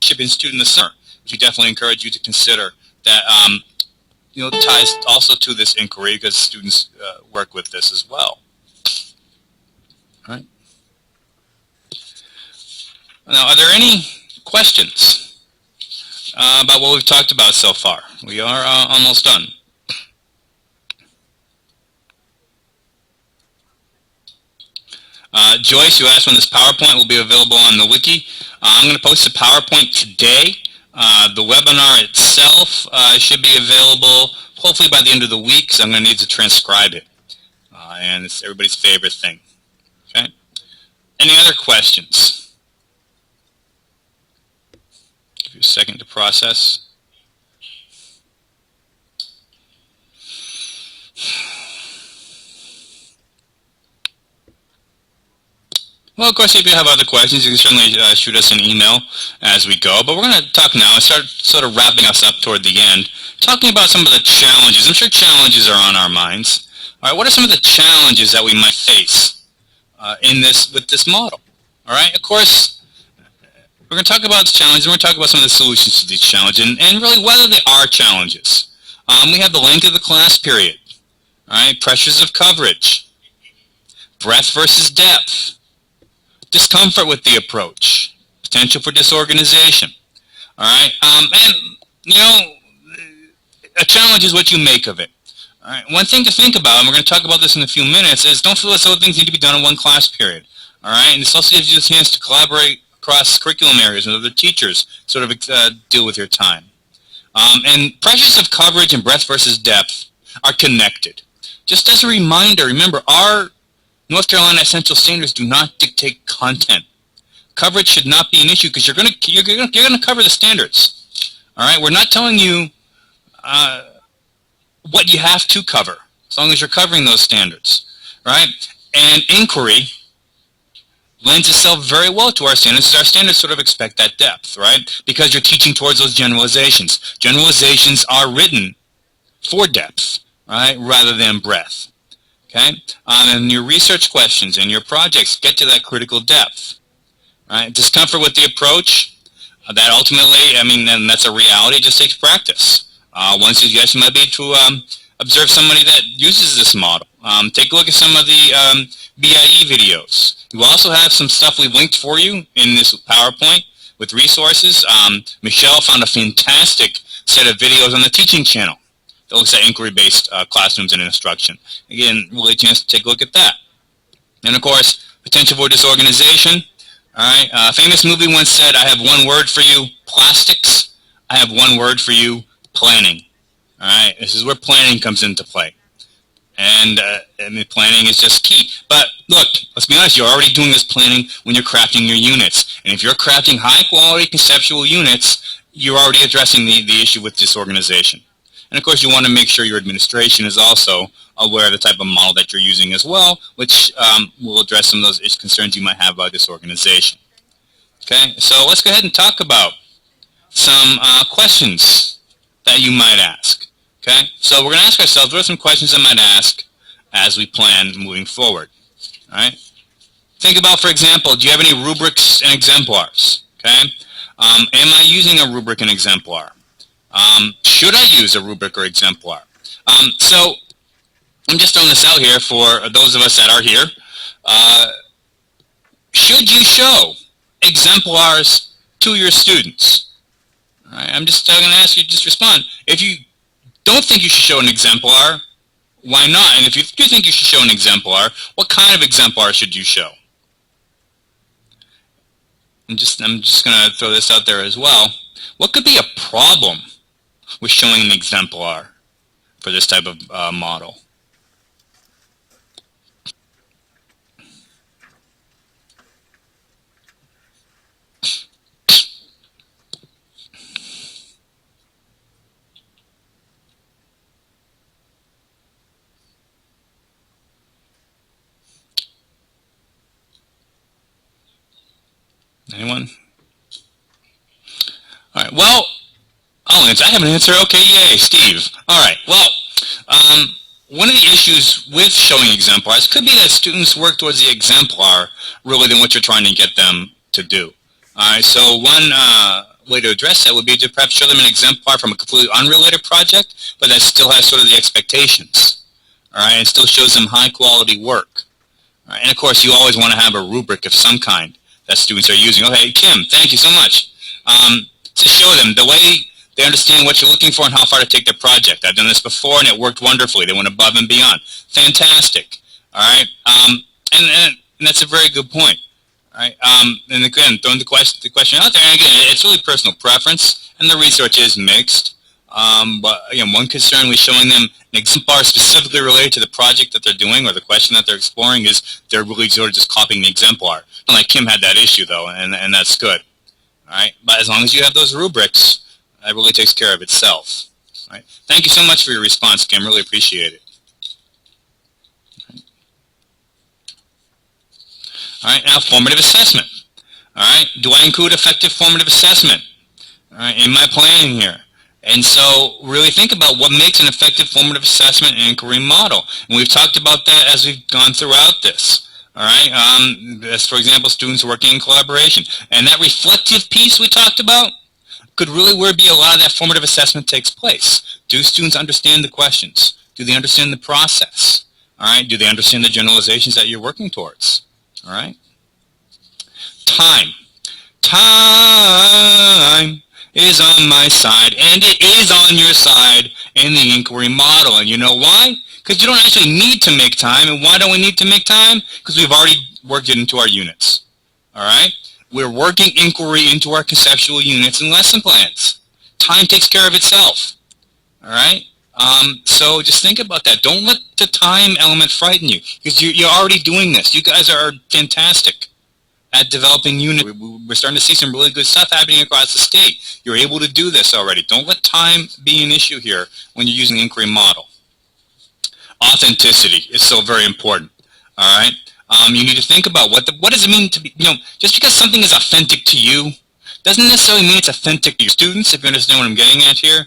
shipping student this summer, which we definitely encourage you to consider. That ties also to this inquiry because students work with this as well. All right. Now, are there any questions about what we've talked about so far? We are almost done. Joyce, you asked when this PowerPoint will be available on the wiki. I'm going to post the PowerPoint today. The webinar itself should be available hopefully by the end of the week, so I'm going to need to transcribe it. And it's everybody's favorite thing. Okay. Any other questions? Give you a second to process. Well, of course, if you have other questions, you can certainly shoot us an email as we go. But we're going to talk now and start sort of wrapping us up toward the end, talking about some of the challenges. I'm sure challenges are on our minds. All right, what are some of the challenges that we might face with this model? All right, of course, we're going to talk about the challenges, and we're going to talk about some of the solutions to these challenges, and really whether they are challenges. We have the length of the class period, all right, pressures of coverage, breadth versus depth, discomfort with the approach, potential for disorganization. All right, and a challenge is what you make of it. All right, one thing to think about, and we're going to talk about this in a few minutes, is don't feel as though things need to be done in one class period. All right, and this also gives you a chance to collaborate across curriculum areas with other teachers, sort of deal with your time. And pressures of coverage and breadth versus depth are connected. Just as a reminder, remember, our North Carolina Essential Standards do not dictate content. Coverage should not be an issue because you're going to cover the standards. All right, we're not telling you what you have to cover, as long as you're covering those standards. Right? And inquiry lends itself very well to our standards. Our standards sort of expect that depth, right? Because you're teaching towards those generalizations. Generalizations are written for depth, right, rather than breadth. Okay, and your research questions and your projects get to that critical depth. Right, discomfort with the approach, that ultimately, and that's a reality. It just takes practice. One suggestion might be to observe somebody that uses this model. Take a look at some of the BIE videos. We also have some stuff we've linked for you in this PowerPoint with resources. Michelle found a fantastic set of videos on the teaching channel that looks at inquiry-based classrooms and instruction. Again, really a chance to take a look at that. And of course, potential for disorganization. All right, a famous movie once said, "I have one word for you, plastics. I have one word for you, planning." All right, this is where planning comes into play. And planning is just key. But look, let's be honest, you're already doing this planning when you're crafting your units. And if you're crafting high-quality conceptual units, you're already addressing the issue with disorganization. And of course, you want to make sure your administration is also aware of the type of model that you're using as well, which will address some of those concerns you might have about disorganization. Okay, so let's go ahead and talk about some questions that you might ask. Okay, so we're going to ask ourselves, what are some questions I might ask as we plan moving forward? All right, think about, for example, do you have any rubrics and exemplars? Okay, am I using a rubric and exemplar? Should I use a rubric or exemplar? So I'm just throwing this out here for those of us that are here. Should you show exemplars to your students? All right, I'm just going to ask you to just respond. If you don't think you should show an exemplar, why not? And if you do think you should show an exemplar, what kind of exemplar should you show? I'm just going to throw this out there as well. What could be a problem with showing an exemplar for this type of model? Anyone? All right, well, I'll answer. I have an answer. Okay, yay, Steve. All right, well, one of the issues with showing exemplars could be that students work towards the exemplar really than what you're trying to get them to do. All right, so way to address that would be to perhaps show them an exemplar from a completely unrelated project, but that still has sort of the expectations, all right, and still shows them high quality work. All right? And of course, you always want to have a rubric of some kind that students are using. Okay, Kim, thank you so much. To show them the way they understand what you're looking for and how far to take their project. I've done this before and it worked wonderfully. They went above and beyond. Fantastic. All right. And that's a very good point. All right. And again, throwing the question out there, and again, it's really personal preference, and the research is mixed. But again, one concern with showing them an exemplar specifically related to the project that they're doing or the question that they're exploring is they're really sort of just copying the exemplar. Not like Kim had that issue though, and that's good. All right. But as long as you have those rubrics, that really takes care of itself. All right. Thank you so much for your response, Kim. Really appreciate it. All right, now formative assessment. All right, do I include effective formative assessment, all right, in my planning here? And so really think about what makes an effective formative assessment and inquiry model. And we've talked about that as we've gone throughout this. All right, as for example, students working in collaboration. And that reflective piece we talked about could really where be a lot of that formative assessment takes place. Do students understand the questions? Do they understand the process? All right, do they understand the generalizations that you're working towards? All right. Time. Time is on my side, and it is on your side in the inquiry model. And you know why? Because you don't actually need to make time. And why don't we need to make time? Because we've already worked it into our units. All right. We're working inquiry into our conceptual units and lesson plans. Time takes care of itself. All right. So just think about that. Don't let the time element frighten you, because you're already doing this. You guys are fantastic at developing units. We're starting to see some really good stuff happening across the state. You're able to do this already. Don't let time be an issue here when you're using the inquiry model. Authenticity is so very important. All right. You need to think about what does it mean to be, just because something is authentic to you doesn't necessarily mean it's authentic to your students, if you understand what I'm getting at here.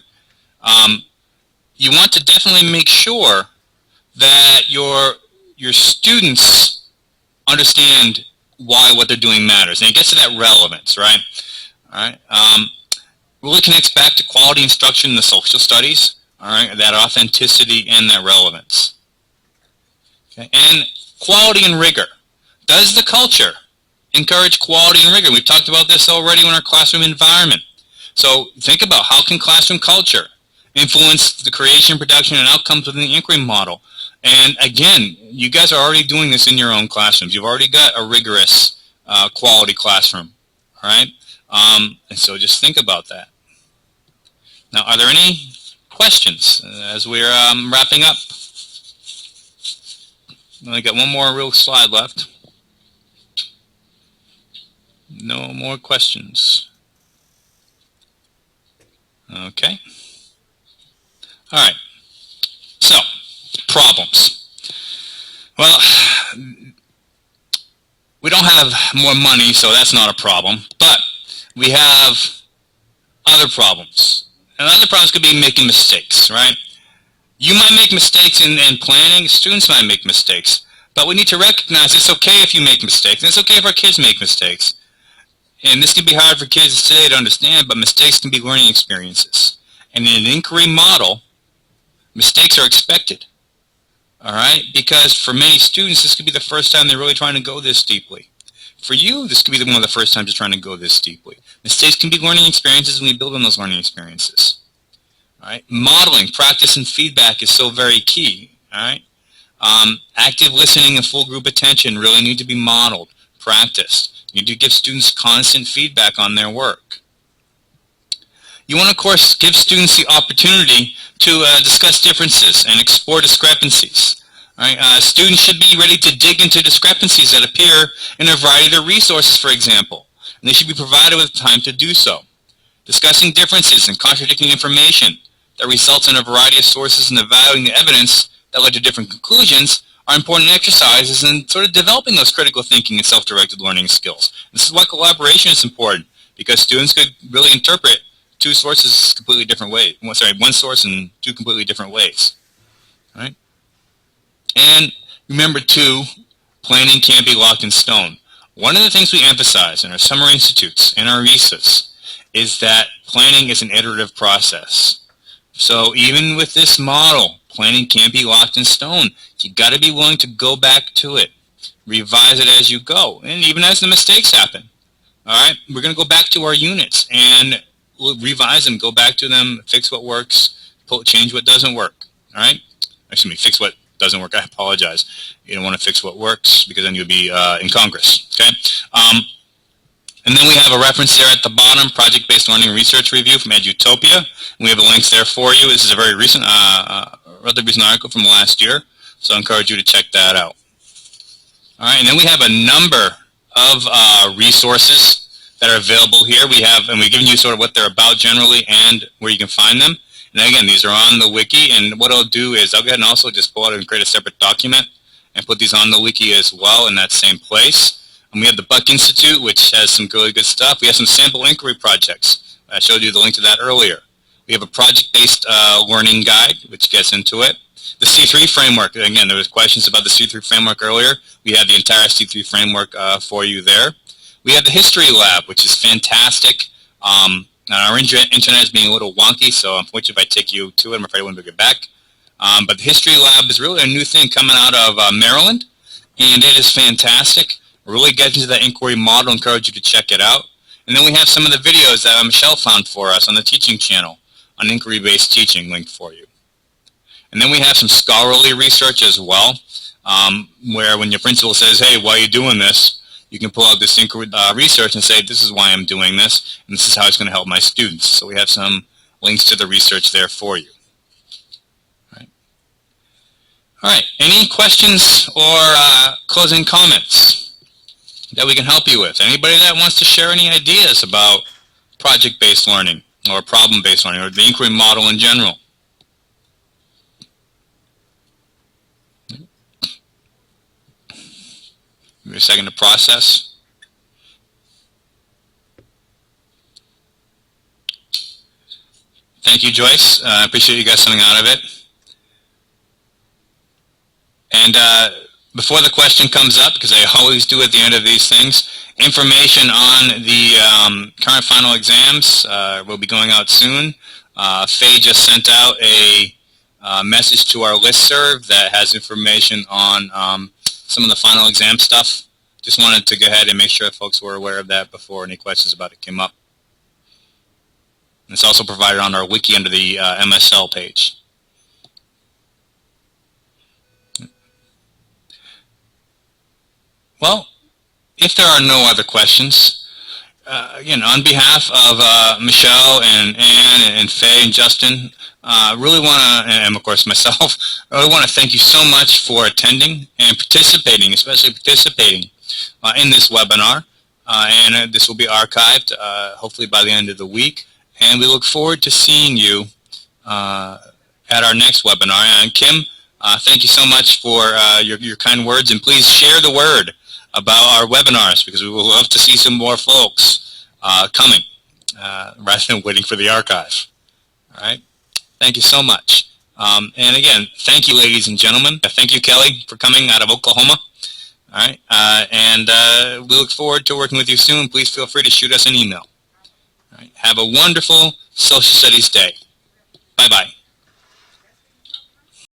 You want to definitely make sure that your students understand why what they're doing matters. And it gets to that relevance, right? All right. Really connects back to quality instruction in the social studies, all right, that authenticity and that relevance. Okay. And quality and rigor. Does the culture encourage quality and rigor? We've talked about this already in our classroom environment. So think about how can classroom culture influence the creation, production, and outcomes within the inquiry model. And again, you guys are already doing this in your own classrooms. You've already got a rigorous quality classroom, all right? And so just think about that. Now, are there any questions as we're wrapping up? I only got one more real slide left. No more questions. Okay. All right, so problems. Well, we don't have more money, so that's not a problem, but we have other problems. And other problems could be making mistakes, right? You might make mistakes in planning, students might make mistakes, but we need to recognize it's okay if you make mistakes, and it's okay if our kids make mistakes. And this can be hard for kids today to understand, but mistakes can be learning experiences. And in an inquiry model, mistakes are expected, all right? Because for many students, this could be the first time they're really trying to go this deeply. For you, this could be one of the first times you're trying to go this deeply. Mistakes can be learning experiences, and we build on those learning experiences, all right? Modeling, practice, and feedback is so very key, all right? Active listening and full group attention really need to be modeled, practiced. You need to give students constant feedback on their work. You want to, of course, give students the opportunity to discuss differences and explore discrepancies. Right? Students should be ready to dig into discrepancies that appear in a variety of their resources, for example, and they should be provided with time to do so. Discussing differences and contradicting information that results in a variety of sources and evaluating the evidence that led to different conclusions are important exercises in sort of developing those critical thinking and self-directed learning skills. This is why collaboration is important, because students could really interpret two sources completely different ways. One source in two completely different ways. All right? And remember too, planning can't be locked in stone. One of the things we emphasize in our summer institutes and our RESAs is that planning is an iterative process. So even with this model, planning can't be locked in stone. You got to be willing to go back to it, revise it as you go, and even as the mistakes happen. All right, we're going to go back to our units and we'll revise them, go back to them, fix what works, change what doesn't work. All right, excuse me, fix what doesn't work. I apologize. You don't want to fix what works because then you'll be in Congress. Okay. And then we have a reference there at the bottom, Project-Based Learning Research Review from Edutopia. And we have the links there for you. This is a very recent, rather recent article from last year, so I encourage you to check that out. All right, and then we have a number of resources that are available here. We have, and we've given you sort of what they're about generally and where you can find them. And again, these are on the wiki, and what I'll do is I'll go ahead and also just pull out and create a separate document and put these on the wiki as well in that same place. And we have the Buck Institute, which has some really good stuff. We have some sample inquiry projects. I showed you the link to that earlier. We have a project-based learning guide, which gets into it. The C3 framework, again, there was questions about the C3 framework earlier. We have the entire C3 framework for you there. We have the History Lab, which is fantastic. Our internet is being a little wonky, so unfortunately if I take you to it, I'm afraid I won't be able to get back. But the History Lab is really a new thing coming out of Maryland, and it is fantastic. Really get into that inquiry model. Encourage you to check it out. And then we have some of the videos that Michelle found for us on the teaching channel, on inquiry-based teaching linked for you. And then we have some scholarly research as well, where when your principal says, hey, why are you doing this? You can pull out this inquiry research and say, this is why I'm doing this, and this is how it's going to help my students. So we have some links to the research there for you. All right. Any questions or closing comments that we can help you with? Anybody that wants to share any ideas about project-based learning or problem-based learning or the inquiry model in general? Give me a second to process. Thank you, Joyce. I appreciate you guys coming out of it. And before the question comes up, because I always do at the end of these things, information on the current final exams will be going out soon. Faye just sent out a message to our listserv that has information on some of the final exam stuff. Just wanted to go ahead and make sure folks were aware of that before any questions about it came up. And it's also provided on our wiki under the MSL page. Well, if there are no other questions, again, on behalf of Michelle and Ann and Faye and Justin, really want to, and of course myself, I really want to thank you so much for attending and participating, especially participating in this webinar. And this will be archived hopefully by the end of the week. And we look forward to seeing you at our next webinar. And Kim, thank you so much for your kind words. And please share the word about our webinars, because we would love to see some more folks coming rather than waiting for the archive. All right. Thank you so much. And again, thank you, ladies and gentlemen. Thank you, Kelly, for coming out of Oklahoma. All right. And we look forward to working with you soon. Please feel free to shoot us an email. All right. Have a wonderful social studies day. Bye-bye.